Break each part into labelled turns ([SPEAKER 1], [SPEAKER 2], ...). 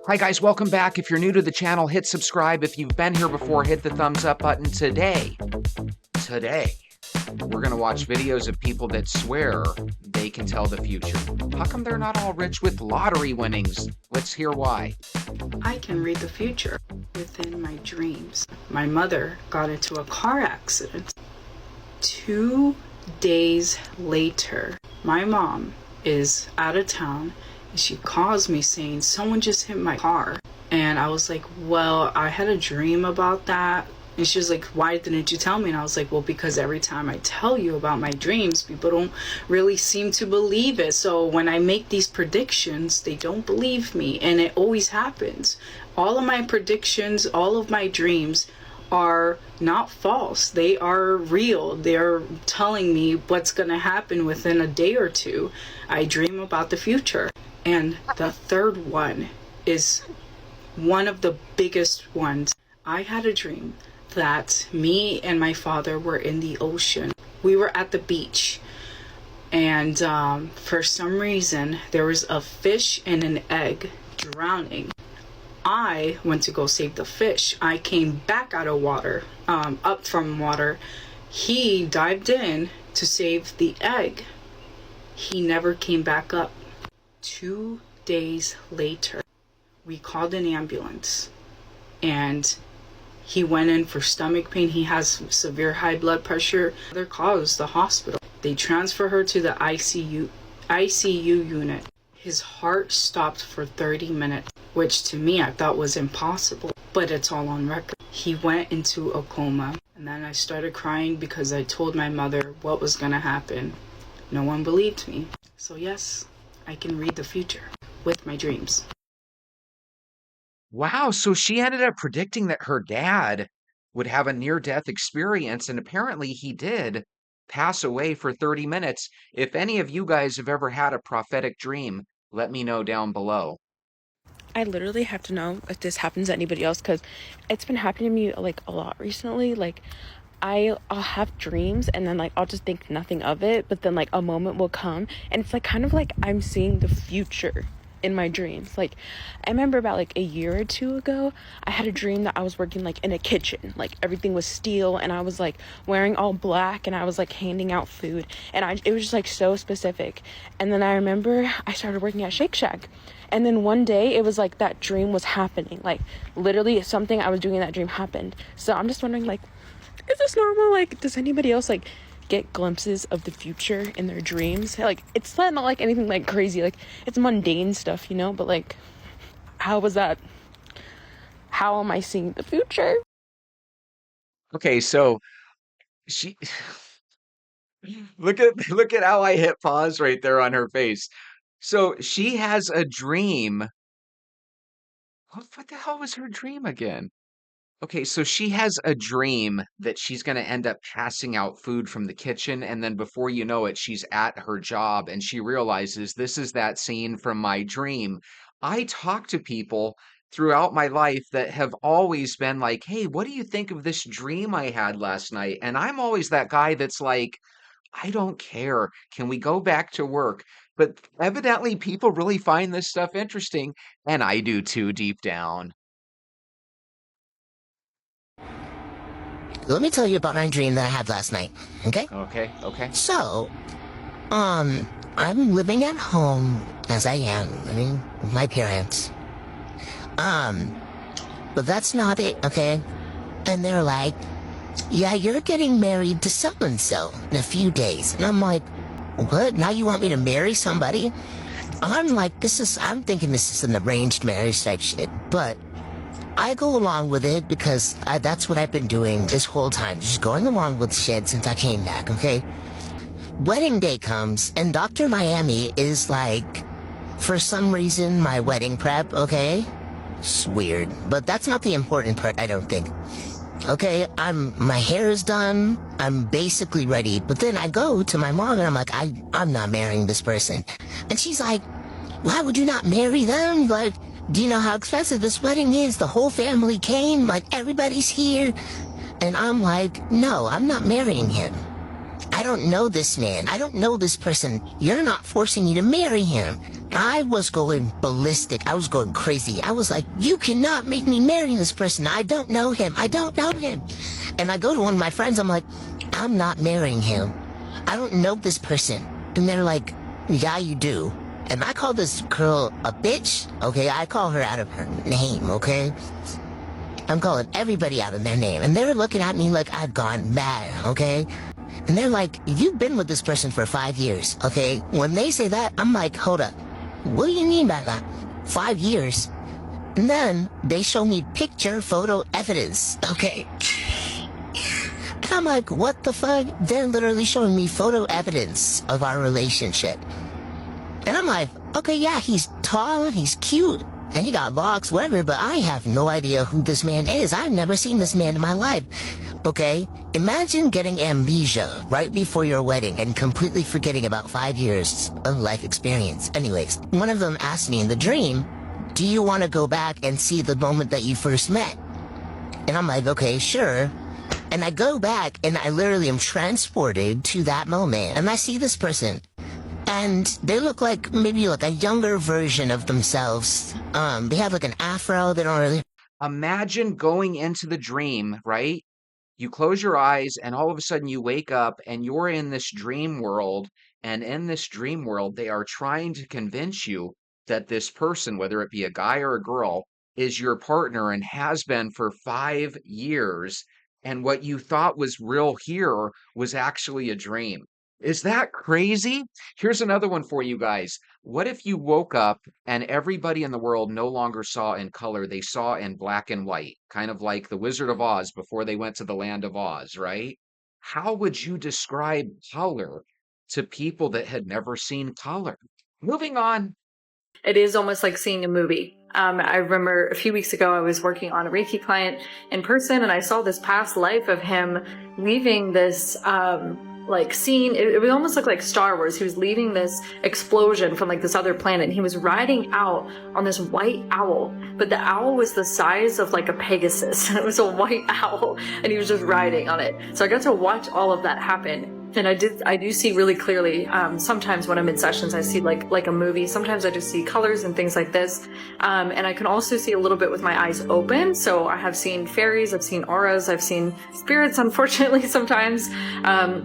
[SPEAKER 1] Hi guys, welcome back. If you're new to the channel, hit subscribe. If you've been here before, hit the thumbs up button. Today, we're gonna watch videos of people that swear they can tell the future. How come they're not all rich with lottery winnings? Let's hear why.
[SPEAKER 2] I can read the future within my dreams. My mother got into a car accident. 2 days later, my mom is out of town and she calls me saying, someone just hit my car. And I was like, well, I had a dream about that. And she was like, why didn't you tell me? And I was like, well, because every time I tell you about my dreams, people don't really seem to believe it. So when I make these predictions, they don't believe me. And it always happens. All of my predictions, all of my dreams are not false. They are real. They're telling me what's going to happen within a day or two. I dream about the future. And the third one is one of the biggest ones. I had a dream that me and my father were in the ocean. We were at the beach, and for some reason there was a fish and an egg drowning. I went to go save the fish. I came back out of water, up from water. He dived in to save the egg. He never came back up. 2 days later, we called an ambulance, and he went in for stomach pain. He has severe high blood pressure. Their call is the hospital. They transfer her to the ICU unit. His heart stopped for 30 minutes, which to me I thought was impossible, but it's all on record. He went into a coma, and then I started crying because I told my mother what was gonna happen. No one believed me. So yes, I can read the future with my dreams.
[SPEAKER 1] Wow, so she ended up predicting that her dad would have a near-death experience, and apparently he did pass away for 30 minutes. If any of you guys have ever had a prophetic dream, let me know down below.
[SPEAKER 3] I literally have to know if this happens to anybody else, because it's been happening to me like a lot recently. Like I'll have dreams and then like I'll just think nothing of it, but then like a moment will come and it's like kind of like I'm seeing the future in my dreams. Like I remember about like a year or two ago, I had a dream that I was working like in a kitchen, like everything was steel and I was like wearing all black and I was like handing out food, and it was just like so specific. And then I remember I started working at Shake Shack, and then one day it was like that dream was happening, like literally something I was doing in that dream happened. So I'm just wondering, like, is this normal? Like, does anybody else like get glimpses of the future in their dreams? Like, it's not like anything like crazy, like it's mundane stuff, you know, but like, how was that? How am I seeing the future?
[SPEAKER 1] Okay, so she look at how I hit pause right there on her face. So she has a dream. What the hell was her dream again? Okay, so she has a dream that she's going to end up passing out food from the kitchen, and then before you know it, she's at her job and she realizes this is that scene from my dream. I talk to people throughout my life that have always been like, "Hey, what do you think of this dream I had last night?" And I'm always that guy that's like, "I don't care. Can we go back to work?" But evidently people really find this stuff interesting, and I do too deep down.
[SPEAKER 4] Let me tell you about my dream that I had last night, okay?
[SPEAKER 1] Okay, okay.
[SPEAKER 4] So, I'm living at home, as I am, living with my parents. Um, but that's not it, okay? And they're like, yeah, you're getting married to so-and-so in a few days. And I'm like, what? Now you want me to marry somebody? I'm like, I'm thinking this is an arranged marriage type shit, but I go along with it because that's what I've been doing this whole time, just going along with shit since I came back, okay? Wedding day comes, and Dr. Miami is like, for some reason, my wedding prep, okay? It's weird, but that's not the important part, I don't think. Okay, my hair is done, I'm basically ready, but then I go to my mom and I'm like, I'm not marrying this person. And she's like, why would you not marry them? Like, do you know how expensive this wedding is? The whole family came, like everybody's here. And I'm like, no, I'm not marrying him. I don't know this man. I don't know this person. You're not forcing me to marry him. I was going ballistic. I was going crazy. I was like, you cannot make me marry this person. I don't know him. I don't know him. And I go to one of my friends. I'm like, I'm not marrying him. I don't know this person. And they're like, yeah, you do. And I call this girl a bitch. Okay, I call her out of her name, okay? I'm calling everybody out of their name. And they're looking at me like I've gone mad, okay? And they're like, you've been with this person for 5 years, okay? When they say that, I'm like, hold up. What do you mean by that? 5 years? And then they show me photo evidence, okay? And I'm like, what the fuck? They're literally showing me photo evidence of our relationship. And I'm like, okay, yeah, he's tall and he's cute. And he got locks, whatever, but I have no idea who this man is. I've never seen this man in my life. Okay? Imagine getting amnesia right before your wedding and completely forgetting about 5 years of life experience. Anyways, one of them asked me in the dream, do you want to go back and see the moment that you first met? And I'm like, okay, sure. And I go back and I literally am transported to that moment. And I see this person. And they look like maybe like a younger version of themselves. They have like an afro. They don't really...
[SPEAKER 1] Imagine going into the dream, right? You close your eyes and all of a sudden you wake up and you're in this dream world. And in this dream world, they are trying to convince you that this person, whether it be a guy or a girl, is your partner and has been for 5 years. And what you thought was real here was actually a dream. Is that crazy? Here's another one for you guys. What if you woke up and everybody in the world no longer saw in color, they saw in black and white, kind of like the Wizard of Oz before they went to the land of Oz, right? How would you describe color to people that had never seen color? Moving on.
[SPEAKER 5] It is almost like seeing a movie. I remember a few weeks ago, I was working on a Reiki client in person, and I saw this past life of him leaving this like scene. It would almost look like Star Wars. He was leaving this explosion from like this other planet, and he was riding out on this white owl, but the owl was the size of like a Pegasus. It was a white owl, and he was just riding on it. So I got to watch all of that happen. And I do see really clearly, sometimes when I'm in sessions, I see like a movie. Sometimes I just see colors and things like this. And I can also see a little bit with my eyes open. So I have seen fairies, I've seen auras, I've seen spirits, unfortunately, sometimes.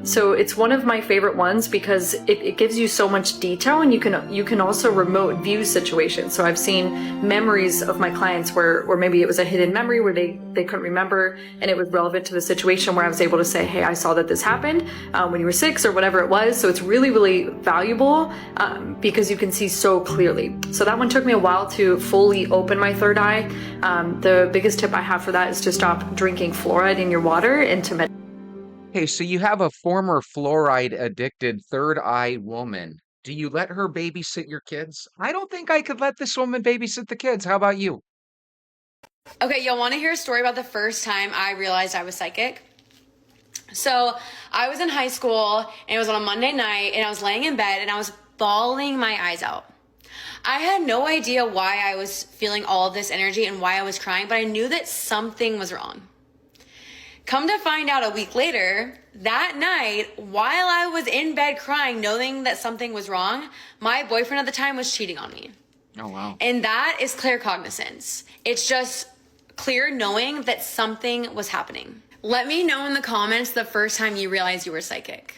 [SPEAKER 5] So it's one of my favorite ones because it gives you so much detail, and you can also remote view situations. So I've seen memories of my clients where maybe it was a hidden memory where they couldn't remember, and it was relevant to the situation, where I was able to say, hey, I saw that this happened when you were 6 or whatever it was. So it's really, really valuable because you can see so clearly. So that one took me a while to fully open my third eye. The biggest tip I have for that is to stop drinking fluoride in your water and to meditate.
[SPEAKER 1] Okay, so you have a former fluoride addicted third eye woman. Do you let her babysit your kids? I don't think I could let this woman babysit the kids. How about you?
[SPEAKER 6] Okay, y'all want to hear a story about the first time I realized I was psychic? So I was in high school, and it was on a Monday night, and I was laying in bed, and I was bawling my eyes out. I had no idea why I was feeling all of this energy and why I was crying, but I knew that something was wrong. Come to find out a week later, that night, while I was in bed crying, knowing that something was wrong, my boyfriend at the time was cheating on me.
[SPEAKER 1] Oh, wow.
[SPEAKER 6] And that is claircognizance. It's just clear knowing that something was happening. Let me know in the comments the first time you realized you were psychic.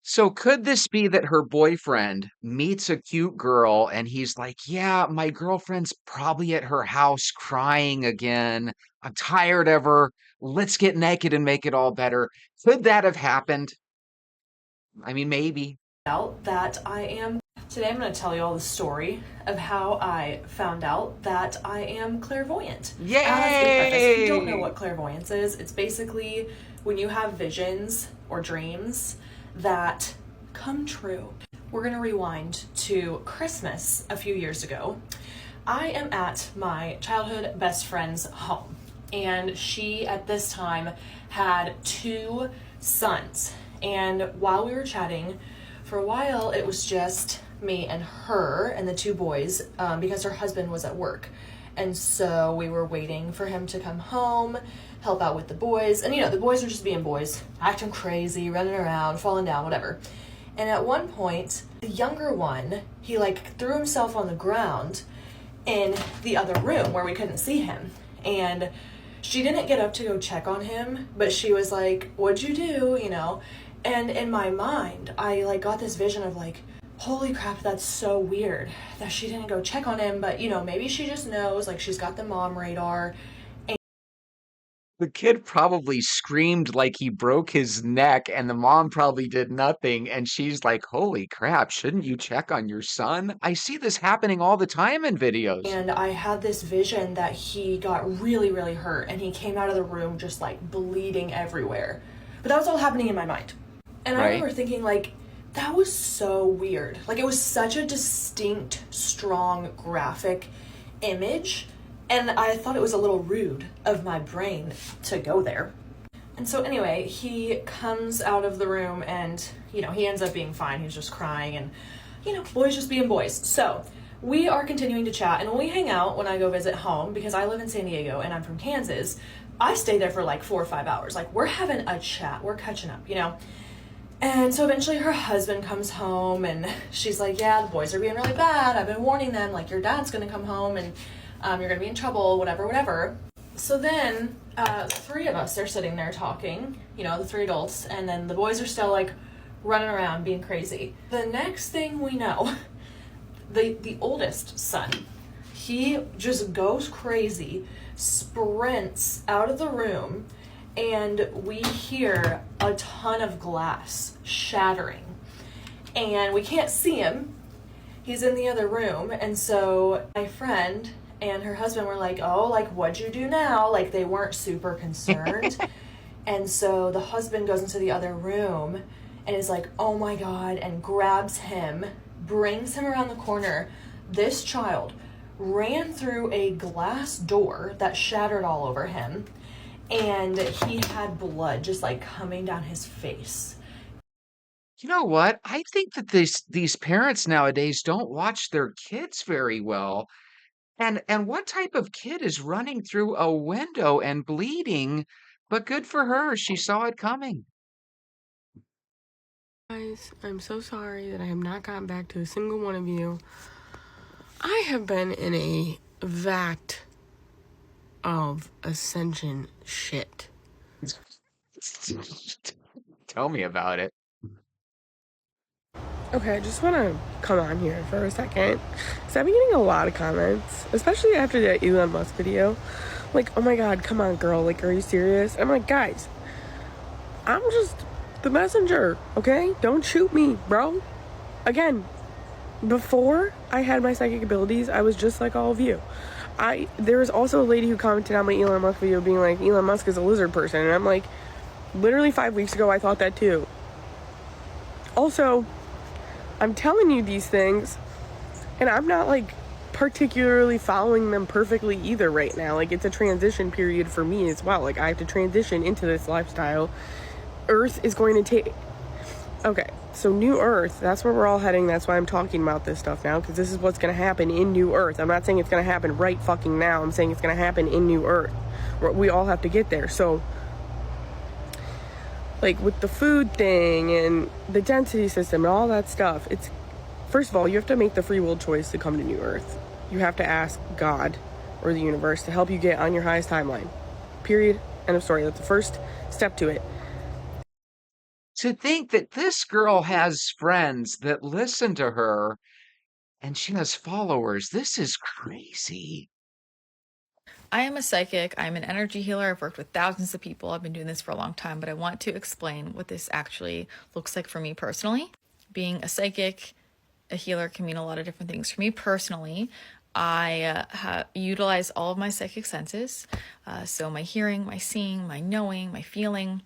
[SPEAKER 1] So could this be that her boyfriend meets a cute girl and he's like, yeah, my girlfriend's probably at her house crying again. I'm tired of her. Let's get naked and make it all better. Could that have happened? I mean, maybe.
[SPEAKER 7] Out that I am. Today I'm going to tell you all the story of how I found out that I am clairvoyant.
[SPEAKER 1] Yay!
[SPEAKER 7] As a preface, if you don't know what clairvoyance is, it's basically when you have visions or dreams that come true. We're going to rewind to Christmas a few years ago. I am at my childhood best friend's home, and she at this time had 2 sons. And while we were chatting, for a while it was just me and her and the 2 boys because her husband was at work. And so we were waiting for him to come home, help out with the boys. And the boys were just being boys, acting crazy, running around, falling down, whatever. And at one point, the younger one, he threw himself on the ground in the other room where we couldn't see him. And she didn't get up to go check on him, but she was like, "What'd you do?" And in my mind, I got this vision of holy crap, that's so weird that she didn't go check on him. But maybe she just knows, she's got the mom radar.
[SPEAKER 1] The kid probably screamed like he broke his neck, and the mom probably did nothing. And she's like, holy crap, shouldn't you check on your son? I see this happening all the time in videos.
[SPEAKER 7] And I had this vision that he got really, really hurt, and he came out of the room just bleeding everywhere. But that was all happening in my mind. And I remember thinking, that was so weird. It was such a distinct, strong, graphic image. And I thought it was a little rude of my brain to go there. And so anyway, he comes out of the room and, he ends up being fine. He's just crying and, boys just being boys. So we are continuing to chat. And when we hang out, when I go visit home, because I live in San Diego and I'm from Kansas, I stay there for 4 or 5 hours. We're having a chat. We're catching up, And so eventually her husband comes home and she's like, yeah, the boys are being really bad. I've been warning them, your dad's going to come home and you're going to be in trouble, whatever. So then 3 of us are sitting there talking, the 3 adults, and then the boys are still running around being crazy. The next thing we know, the oldest son, he just goes crazy, sprints out of the room, and we hear a ton of glass shattering. And we can't see him. He's in the other room. And so my friend and her husband were like, oh, what'd you do now? They weren't super concerned. And so the husband goes into the other room and is like, oh my God, and grabs him, brings him around the corner. This child ran through a glass door that shattered all over him. And he had blood just coming down his face.
[SPEAKER 1] You know what? I think that these parents nowadays don't watch their kids very well. And what type of kid is running through a window and bleeding? But good for her, she saw it coming.
[SPEAKER 8] Guys, I'm so sorry that I have not gotten back to a single one of you. I have been in a vat of ascension shit.
[SPEAKER 1] Tell me about it.
[SPEAKER 8] Okay, I just want to come on here for a second. So I've been getting a lot of comments, especially after that Elon Musk video. Oh my God, come on, girl. Are you serious? I'm like, guys, I'm just the messenger, okay? Don't shoot me, bro. Again, before I had my psychic abilities, I was just like all of you. There was also a lady who commented on my Elon Musk video being like, Elon Musk is a lizard person. And I'm like, literally 5 weeks ago, I thought that too. Also, I'm telling you these things, and I'm not particularly following them perfectly either right now. It's a transition period for me as well. I have to transition into this lifestyle. Earth is going to take... Okay, so New Earth, that's where we're all heading. That's why I'm talking about this stuff now, because this is what's going to happen in New Earth. I'm not saying it's going to happen right fucking now. I'm saying it's going to happen in New Earth. We all have to get there. So, with the food thing and the density system and all that stuff, it's... First of all, you have to make the free will choice to come to New Earth. You have to ask God or the universe to help you get on your highest timeline. Period. End of story. That's the first step to it.
[SPEAKER 1] To think that this girl has friends that listen to her and she has followers, this is crazy.
[SPEAKER 9] I am a psychic. I'm an energy healer. I've worked with thousands of people. I've been doing this for a long time, but I want to explain what this actually looks like for me personally. Being a psychic, a healer can mean a lot of different things. For me personally, I utilize all of my psychic senses. So my hearing, my seeing, my knowing, my feeling.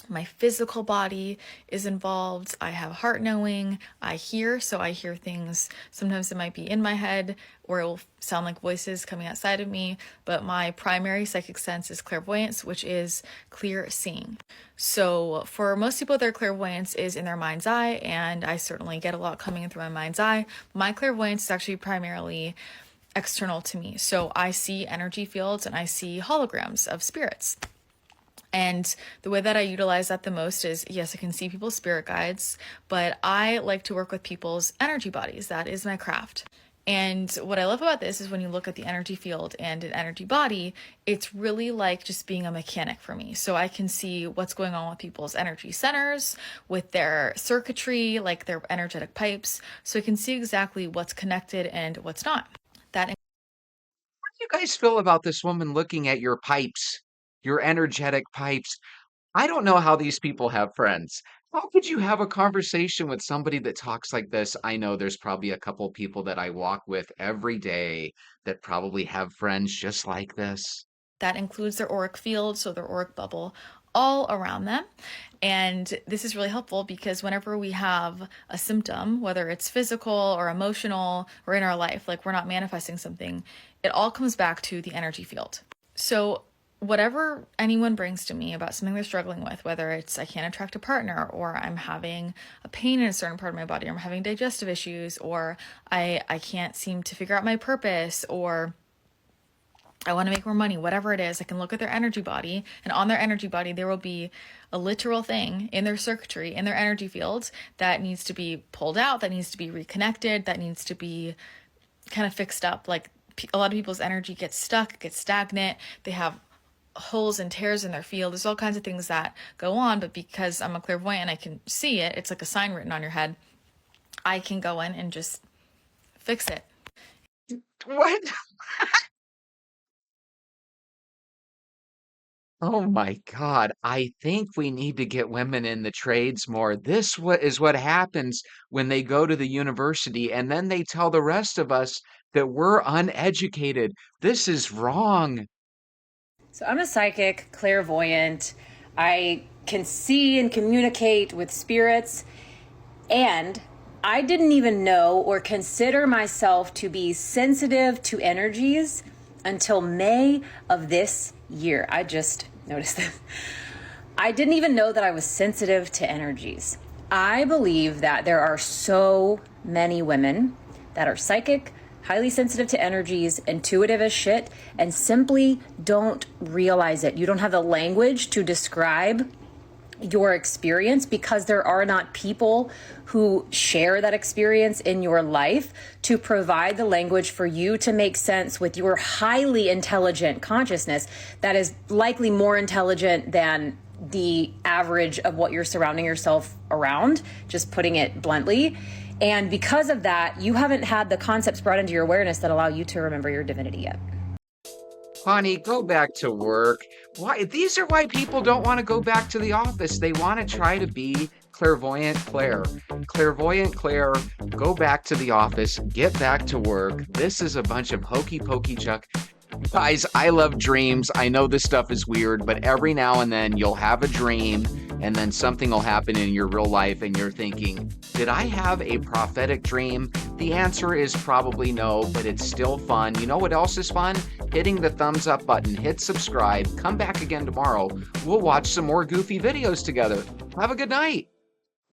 [SPEAKER 9] My physical body is involved. I have heart knowing. I hear, so I hear things. Sometimes it might be in my head or it will sound like voices coming outside of me. But my primary psychic sense is clairvoyance, which is clear seeing. So for most people, their clairvoyance is in their mind's eye, and I certainly get a lot coming in through my mind's eye. My clairvoyance is actually primarily external to me. So I see energy fields and I see holograms of spirits. And the way that I utilize that the most is, yes, I can see people's spirit guides, but I like to work with people's energy bodies. That is my craft. And what I love about this is when you look at the energy field and an energy body, it's really like just being a mechanic for me. So I can see what's going on with people's energy centers, with their circuitry, like their energetic pipes. So I can see exactly what's connected and what's not. That
[SPEAKER 1] How do you guys feel about this woman looking at your pipes, your energetic pipes? I don't know how these people have friends. How could you have a conversation with somebody that talks like this? I know there's probably a couple people that I walk with every day that probably have friends just like this.
[SPEAKER 9] that includes their auric field, so their auric bubble, all around them. And this is really helpful because whenever we have a symptom, whether it's physical or emotional or in our life, like we're not manifesting something, it all comes back to the energy field. So whatever anyone brings to me about something they're struggling with, whether it's I can't attract a partner, or I'm having a pain in a certain part of my body, or I'm having digestive issues, or I can't seem to figure out my purpose, or I want to make more money, whatever it is, I can look at their energy body, and on their energy body, there will be a literal thing in their circuitry, in their energy fields that needs to be pulled out, that needs to be reconnected, that needs to be kind of fixed up. Like a lot of people's energy gets stuck, gets stagnant. They have holes and tears in their field. There's all kinds of things that go on, but because I'm a clairvoyant, I can see it. It's like a sign written on your head. I can go in and just fix it.
[SPEAKER 1] What? Oh my God. I think we need to get women in the trades more. This is what happens when they go to the university and then they tell the rest of us that we're uneducated. This is wrong.
[SPEAKER 10] So I'm a psychic, clairvoyant. I can see and communicate with spirits. And I didn't even know or consider myself to be sensitive to energies until May of this year. I just noticed that. I didn't even know that I was sensitive to energies. I believe that there are so many women that are psychic, highly sensitive to energies, intuitive as shit, and simply don't realize it. You don't have the language to describe your experience because there are not people who share that experience in your life to provide the language for you to make sense with your highly intelligent consciousness that is likely more intelligent than the average of what you're surrounding yourself around, just putting it bluntly. And because of that, you haven't had the concepts brought into your awareness that allow you to remember your divinity yet.
[SPEAKER 1] Honey, go back to work. Why? These are why people don't want to go back to the office. They want to try to be clairvoyant Claire. Clairvoyant Claire, go back to the office. Get back to work. This is a bunch of hokey pokey chuck. Guys, I love dreams. I know this stuff is weird, but every now and then you'll have a dream and then something will happen in your real life and you're thinking, did I have a prophetic dream? The answer is probably no, but it's still fun. You know what else is fun? Hitting the thumbs up button, hit subscribe, come back again tomorrow. We'll watch some more goofy videos together. Have a good night.